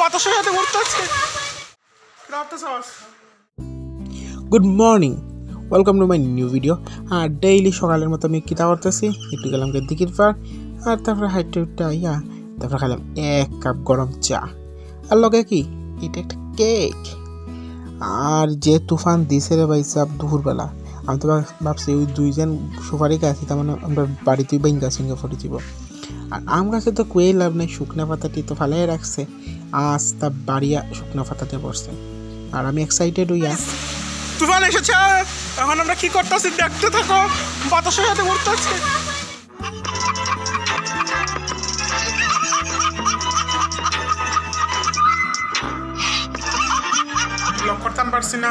বাতাসের সাথে ঘুরতেছে। Good morning, welcome to my new video. আর ডেইলি সকালের মতো আমি কিতা করতেছি, একটু গেলাম দিকির পার, আর তারপরে হাইটে উঠতে আইয়া তারপরে খাইলাম 1 কাপ গরম চা, আর লগে কি এটা একটা কেক। আর যে তুফান দিছে রে ভাই সাহেব দুপুরবেলা, আমি তো ভাবছি ওই 2জন সুপারি গাছ তার মানে আমরা বাড়িতেই বাইন গাছ সঙ্গে ফটো দিব। আর আম গাছে তো কুয়ে লাভ নেই, শুকনা পাতাটি তো ফালাই রাখছে, আজ তা বাড়িয়া শুকনা পাতাতে পড়ছে। আর আমি এক্সাইটেড হইয়া তুফান এসেছে, এখন আমরা কি করতেছি দেখতে থাকো, বাতাসের সাথে ঘুরতেছে। ব্লগ করতাম পারছি না,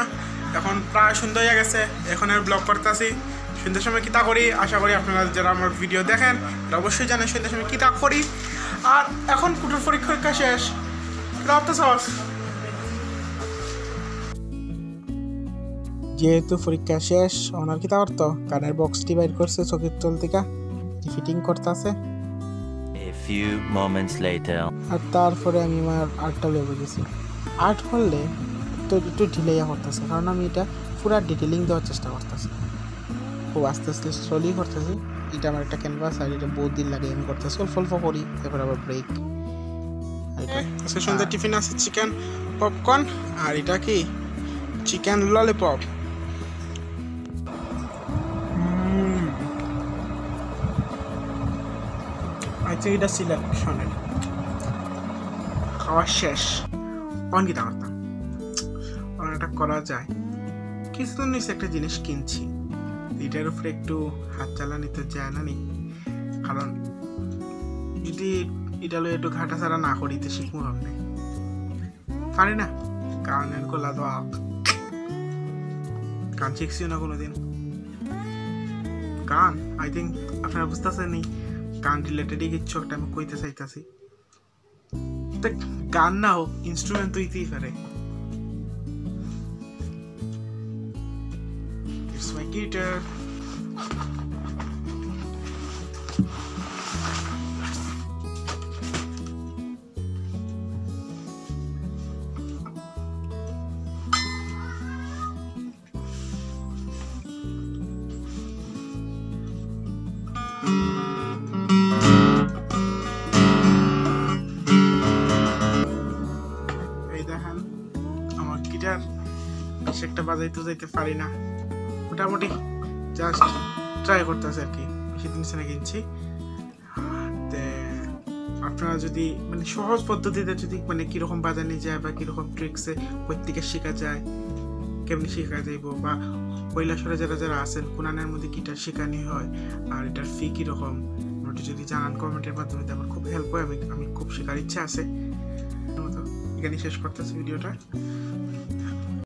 এখন প্রায় সন্ধ্যা হয়ে গেছে, এখন আর ব্লগ করতেছি। সন্ধ্যার সময় কিতা করি, আশা করি আপনারা যারা আমার ভিডিও দেখেন তারা অবশ্যই জানেন সন্ধ্যার সময় কিতা করি। আর এখন কুটুর পরীক্ষা শেষ, যেহেতু পরীক্ষা শেষ, ওনার কিতা করতো কানের বক্সটি বাইর করছে চোখের তল থেকে, ফিটিং করতেছে। আর তারপরে আমি আমার আর্টটা লেগে গেছি। আর্ট করলে তো একটু ঢিলাইয়া করতেছে, কারণ আমি এটা পুরা ডিটেলিং দেওয়ার চেষ্টা করতেছি, খুব আস্তে আস্তে স্লোলি করতেছি। এটা আমার একটা ক্যানভাস, আর এটা বহুত দিন লাগে আমি করতেছি, অল্প অল্প করি, তারপরে আবার ব্রেক। আজকে সন্ধ্যা টিফিন আছে চিকেন পপকর্ন, আর এটা কি চিকেন ললিপপ। আচ্ছা, এটা সিলেকশনের খাওয়া শেষ, অন কিতা করতাম এটা করা যায়। কিছুদিন নিচে একটা জিনিস কিনছি, এটার উপরে একটু হাত চালানি তো যায় না নি, কারণ যদি এটা লো একটু ঘাটা ছাড়া না করি তো শিখবো ভাবনে পারি না, গানের গলা তো গান শিখছিও না কোনোদিন। গান আই থিঙ্ক আপনারা বুঝতেছেন নি, গান রিলেটেডই কিছু একটা আমি কইতে চাইতেছি। গান না হোক, ইনস্ট্রুমেন্ট তো হইতেই পারে। It's my guitar. এই দেখেন আমার গিটার, সেটা বাজাইতে যাইতে পারি না, মোটামুটি জাস্ট ট্রাই করতেছে আর কি, বেশি দিন না কিনছি। আপনারা যদি মানে সহজ পদ্ধতিতে যদি মানে কীরকম বাজানো যায় বা কীরকম ট্রিক্সে প্রত্যেকে শেখা যায়, কেমনি শেখা যাইব, বা কৈলাসরে যারা যারা আছেন কোনানের মধ্যে গিটার শেখানি হয়, আর এটার ফি কীরকম ওটা যদি জানান কমেন্টের মাধ্যমে, আমার খুব হেল্প হয়। আমি খুব শেখার ইচ্ছা আছে। এখানে শেষ করতেছি ভিডিওটা।